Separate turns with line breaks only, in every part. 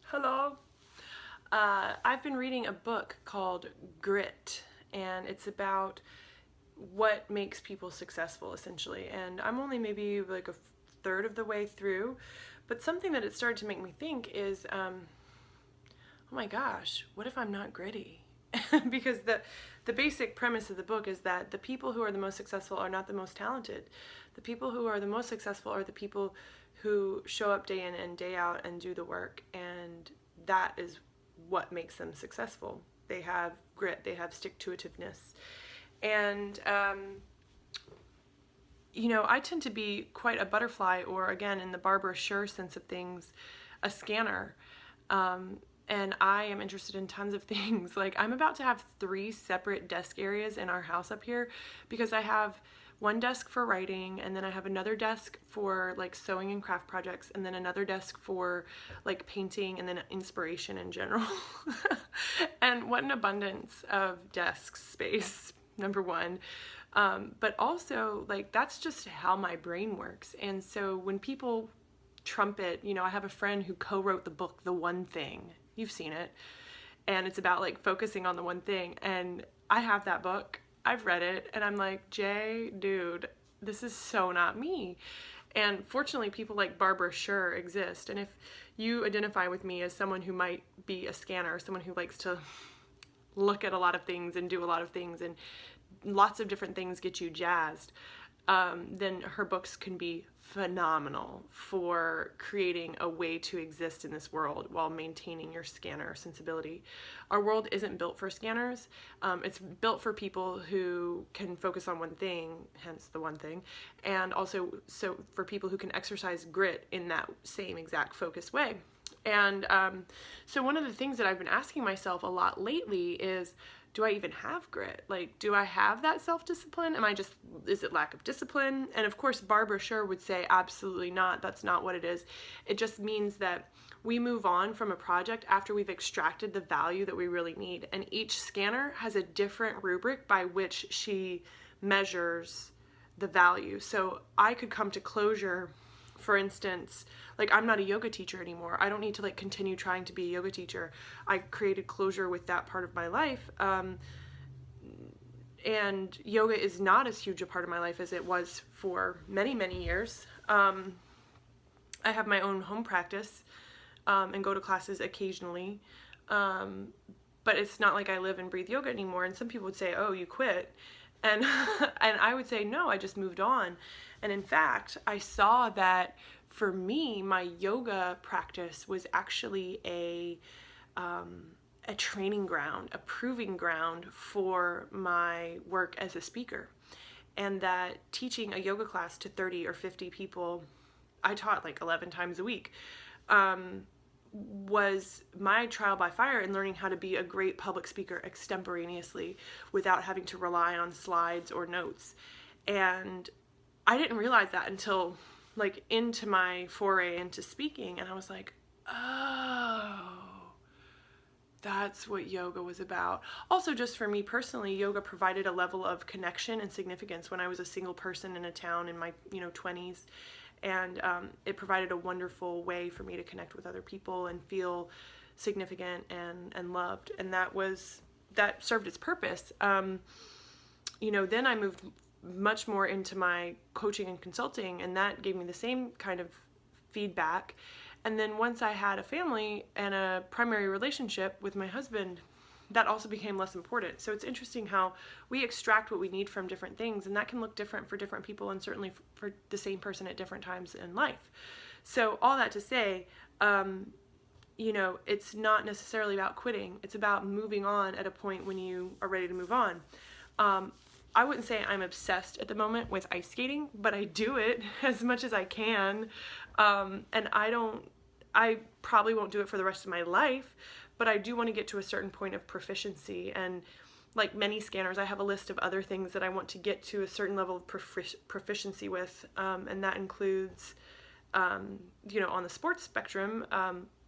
Hello. I've been reading a book called Grit, and it's about what makes people successful, essentially. And I'm only maybe like a third of the way through, but something that it started to make me think is, oh my gosh, what if I'm not gritty? Because the basic premise of the book is that the people who are the most successful are not the most talented. The people who are the most successful are the people who show up day in and day out and do the work, and that is what makes them successful. They have grit, they have stick-to-itiveness. And I tend to be quite a butterfly, or again, in the Barbara Sher sense of things, a scanner. And I am interested in tons of things. Like, I'm about to have 3 separate desk areas in our house up here because I have one desk for writing, and then I have another desk for like sewing and craft projects, and then another desk for like painting and then inspiration in general. And what an abundance of desk space, number one. But also, like, that's just how my brain works. And so when people trumpet, I have a friend who co-wrote the book The One Thing. You've seen it. And it's about like focusing on the one thing. And I have that book. I've read it, and I'm like, Jay, dude, this is so not me. And fortunately, people like Barbara Sher exist. And if you identify with me as someone who might be a scanner, someone who likes to look at a lot of things and do a lot of things, and lots of different things get you jazzed, then her books can be phenomenal for creating a way to exist in this world while maintaining your scanner sensibility. Our world isn't built for scanners. It's built for people who can focus on one thing, hence the one thing, and also so for people who can exercise grit in that same exact focused way. And so one of the things that I've been asking myself a lot lately is, do I even have grit? Like, do I have that self-discipline? Is it lack of discipline? And of course, Barbara Sher would say, absolutely not. That's not what it is. It just means that we move on from a project after we've extracted the value that we really need. And each scanner has a different rubric by which she measures the value. So I could come to closure, for instance, like, I'm not a yoga teacher anymore. I don't need to like continue trying to be a yoga teacher. I created closure with that part of my life. And yoga is not as huge a part of my life as it was for many, many years. I have my own home practice and go to classes occasionally. But it's not like I live and breathe yoga anymore. And some people would say, oh, you quit. And and I would say, no, I just moved on. And in fact, I saw that for me, my yoga practice was actually a training ground, a proving ground for my work as a speaker. And that teaching a yoga class to 30 or 50 people, I taught like 11 times a week, was my trial by fire in learning how to be a great public speaker extemporaneously without having to rely on slides or notes. And I didn't realize that until like into my foray into speaking, and I was like, oh, that's what yoga was about. Also, just for me personally, yoga provided a level of connection and significance when I was a single person in a town in my 20s. And it provided a wonderful way for me to connect with other people and feel significant and loved. And that served its purpose. Then I moved much more into my coaching and consulting, and that gave me the same kind of feedback. And then once I had a family and a primary relationship with my husband, that also became less important. So it's interesting how we extract what we need from different things, and that can look different for different people, and certainly for the same person at different times in life. So all that to say, it's not necessarily about quitting. It's about moving on at a point when you are ready to move on. I wouldn't say I'm obsessed at the moment with ice skating, but I do it as much as I can. And I probably won't do it for the rest of my life, but I do want to get to a certain point of proficiency. And like many scanners, I have a list of other things that I want to get to a certain level of proficiency with. And that includes, on the sports spectrum,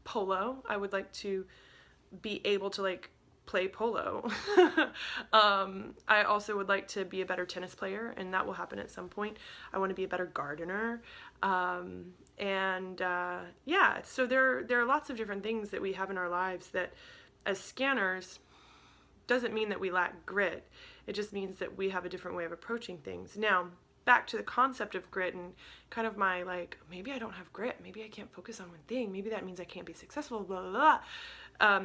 polo. I would like to be able to like play polo. I also would like to be a better tennis player, and that will happen at some point. I want to be a better gardener. And yeah, so there are lots of different things that we have in our lives that as scanners doesn't mean that we lack grit. It just means that we have a different way of approaching things. Now, back to the concept of grit and kind of my like, maybe I don't have grit, maybe I can't focus on one thing, maybe that means I can't be successful, blah, blah, blah.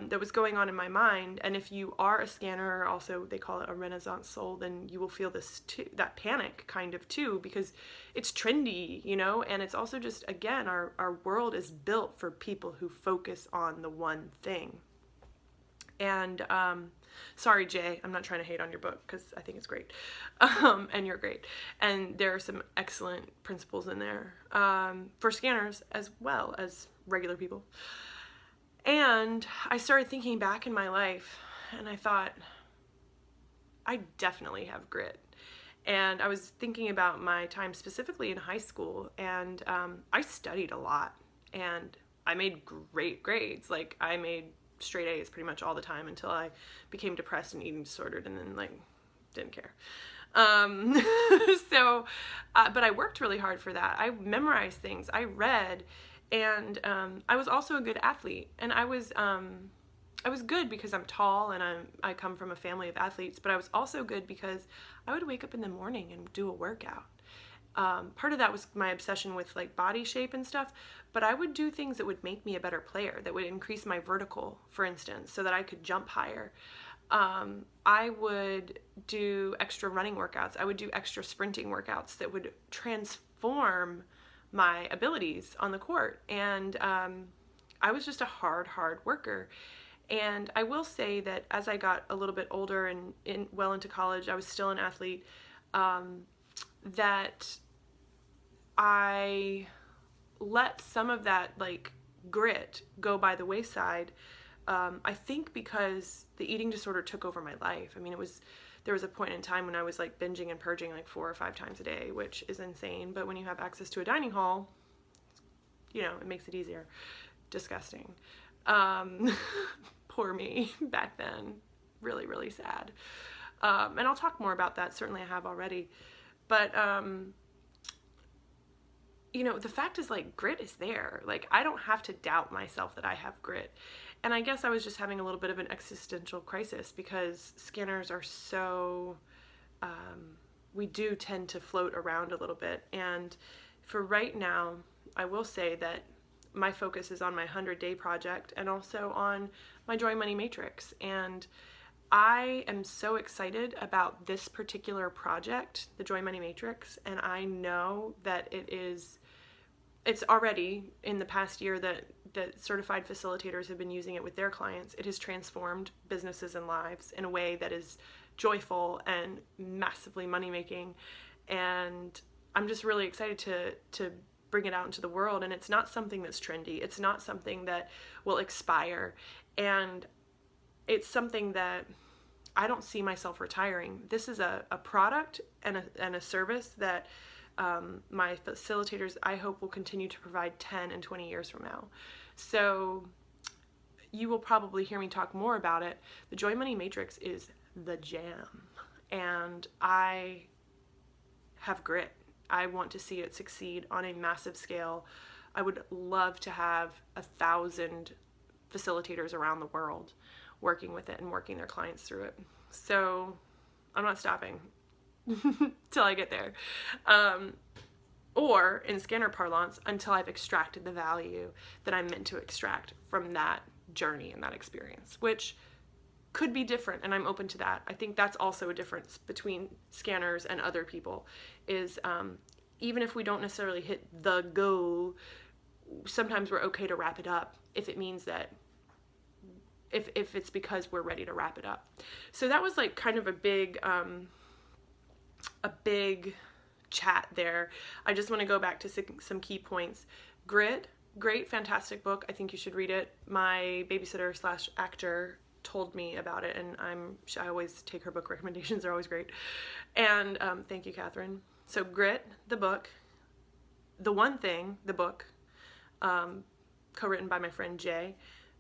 That was going on in my mind. And if you are a scanner, also they call it a Renaissance soul, then you will feel this too, that panic kind of too, because it's trendy, you know, and it's also just, again, our world is built for people who focus on the one thing. And sorry, Jay, I'm not trying to hate on your book because I think it's great. And you're great. And there are some excellent principles in there for scanners as well as regular people. And I started thinking back in my life and I thought, I definitely have grit. And I was thinking about my time specifically in high school, and I studied a lot and I made great grades. Like I made straight A's pretty much all the time until I became depressed and eating disordered, and then like didn't care. So, but I worked really hard for that. I memorized things, I read, and I was also a good athlete. And I was good because I'm tall and I come from a family of athletes, but I was also good because I would wake up in the morning and do a workout. Part of that was my obsession with like body shape and stuff, but I would do things that would make me a better player, that would increase my vertical, for instance, so that I could jump higher. I would do extra running workouts. I would do extra sprinting workouts that would transform my abilities on the court. And I was just a hard worker. And I will say that as I got a little bit older and well into college, I was still an athlete, that I let some of that like grit go by the wayside. I think because the eating disorder took over my life. I mean, there was a point in time when I was like binging and purging like 4 or 5 times a day, which is insane. But when you have access to a dining hall, you know, it makes it easier. Disgusting. Poor me back then. Really, really sad. And I'll talk more about that. Certainly I have already. But, you know, the fact is like grit is there. Like I don't have to doubt myself that I have grit. And I guess I was just having a little bit of an existential crisis because scanners are so, we do tend to float around a little bit. And for right now, I will say that my focus is on my 100-day project and also on my Joy Money Matrix. And I am so excited about this particular project, the Joy Money Matrix, and I know that it's already in the past year that certified facilitators have been using it with their clients. It has transformed businesses and lives in a way that is joyful and massively money-making. And I'm just really excited to bring it out into the world. And it's not something that's trendy. It's not something that will expire. And it's something that I don't see myself retiring. This is a product and a service that my facilitators, I hope, will continue to provide 10 and 20 years from now. So you will probably hear me talk more about it. The Joy Money Matrix is the jam. And I have grit. I want to see it succeed on a massive scale. I would love to have 1,000 facilitators around the world working with it and working their clients through it. So I'm not stopping till I get there. Or in scanner parlance, until I've extracted the value that I'm meant to extract from that journey and that experience, which could be different, and I'm open to that. I think that's also a difference between scanners and other people, is even if we don't necessarily hit the goal, sometimes we're okay to wrap it up if it means that if it's because we're ready to wrap it up. So that was like kind of a big chat there. I just want to go back to some key points. Grit, great, fantastic book. I think you should read it. My babysitter / actor told me about it, and I always take her book recommendations. They're always great. And thank you, Catherine. So Grit, the book. The One Thing, the book, co-written by my friend Jay.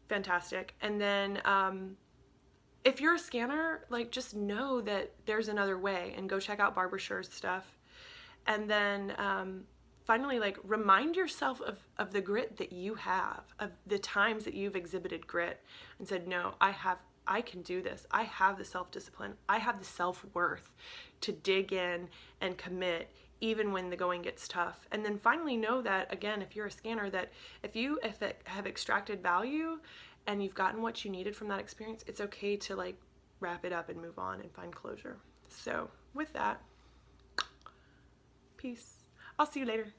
Fantastic. And then if you're a scanner, like, just know that there's another way, and go check out Barbara Sher's stuff. And then finally, like, remind yourself of the grit that you have, of the times that you've exhibited grit and said, no, I can do this. I have the self-discipline. I have the self-worth to dig in and commit even when the going gets tough. And then finally know that, again, if you're a scanner, that if you have extracted value and you've gotten what you needed from that experience, it's okay to like wrap it up and move on and find closure. So with that, peace. I'll see you later.